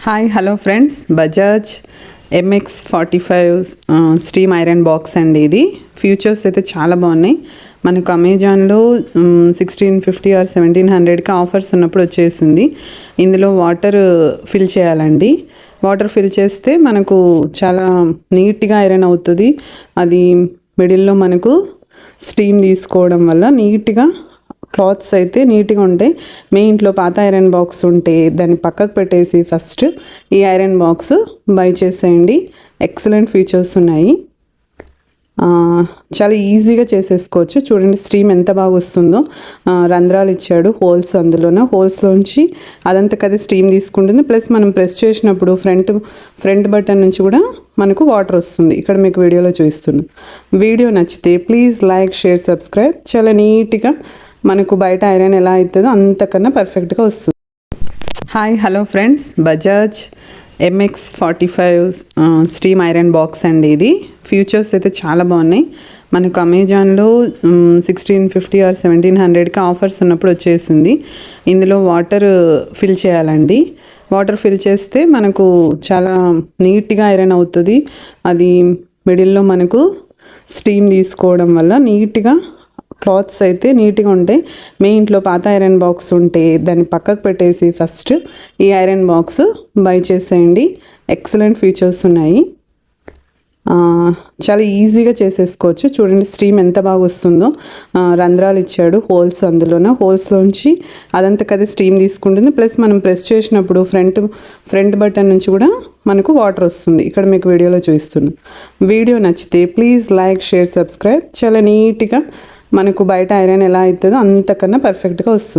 Hi hello friends, Bajaj MX45 steam iron box అండి. ఇది futures అయితే చాలా బాగున్నాయి. మనకు అమెజాన్లో 1650 ఆర్ 1700కి ఆఫర్స్ ఉన్నప్పుడు వచ్చేసింది. ఇందులో వాటర్ ఫిల్ చేయాలండి. వాటర్ ఫిల్ చేస్తే మనకు చాలా నీట్గా ఐరన్ అవుతుంది. అది మిడిల్లో మనకు స్టీమ్ తీసుకోవడం వల్ల నీట్గా క్లాత్స్ అయితే నీట్గా ఉంటాయి. మీ ఇంట్లో పాత ఐరన్ బాక్స్ ఉంటే దాన్ని పక్కకు పెట్టేసి ఫస్ట్ ఈ ఐరన్ బాక్స్ బై చేసేయండి. ఎక్సలెంట్ ఫీచర్స్ ఉన్నాయి. చాలా ఈజీగా చేసేసుకోవచ్చు. చూడండి స్టీమ్ ఎంత బాగా వస్తుందో. రంధ్రాలు ఇచ్చాడు, హోల్స్, అందులోన హోల్స్లోంచి అదంతకది స్టీమ్ తీసుకుంటుంది. ప్లస్ మనం ప్రెస్ చేసినప్పుడు ఫ్రంట్ బటన్ నుంచి కూడా మనకు వాటర్ వస్తుంది. ఇక్కడ మీకు వీడియోలో చూపిస్తున్నాను. వీడియో నచ్చితే ప్లీజ్ లైక్, షేర్, సబ్స్క్రైబ్. చాలా నీట్గా మనకు బయట ఐరన్ ఎలా అవుతుందో అంతకన్నా పర్ఫెక్ట్గా వస్తుంది. Hi hello friends, Bajaj MX45 steam iron box అండి. ఇది ఫ్యూచర్స్ అయితే చాలా బాగున్నాయి. మనకు అమెజాన్లో 1650 ఆర్ 1700కి ఆఫర్స్ ఉన్నప్పుడు వచ్చేసింది. ఇందులో వాటర్ ఫిల్ చేయాలండి. వాటర్ ఫిల్ చేస్తే మనకు చాలా నీట్గా ఐరన్ అవుతుంది. అది మిడిల్లో మనకు స్టీమ్ తీసుకోవడం వల్ల నీట్గా క్లాత్స్ అయితే నీట్గా ఉంటాయి. మీ ఇంట్లో పాత ఐరన్ బాక్స్ ఉంటే దాన్ని పక్కకు పెట్టేసి ఫస్ట్ ఈ ఐరన్ బాక్స్ బై చేసేయండి. ఎక్సలెంట్ ఫీచర్స్ ఉన్నాయి. చాలా ఈజీగా చేసేసుకోవచ్చు. చూడండి స్టీమ్ ఎంత బాగా వస్తుందో. రంధ్రాలు ఇచ్చాడు, హోల్స్, అందులోన హోల్స్లోంచి అదంతకది స్టీమ్ తీసుకుంటుంది. ప్లస్ మనం ప్రెస్ చేసినప్పుడు ఫ్రంట్ బటన్ నుంచి కూడా మనకు వాటర్ వస్తుంది. ఇక్కడ మీకు వీడియోలో చూపిస్తున్నాను. వీడియో నచ్చితే ప్లీజ్ లైక్, షేర్, సబ్స్క్రైబ్. చాలా నీట్గా మనకు బయట ఐరన్ ఎలా అవుతుందో అంతకన్నా పర్ఫెక్ట్గా వస్తుంది.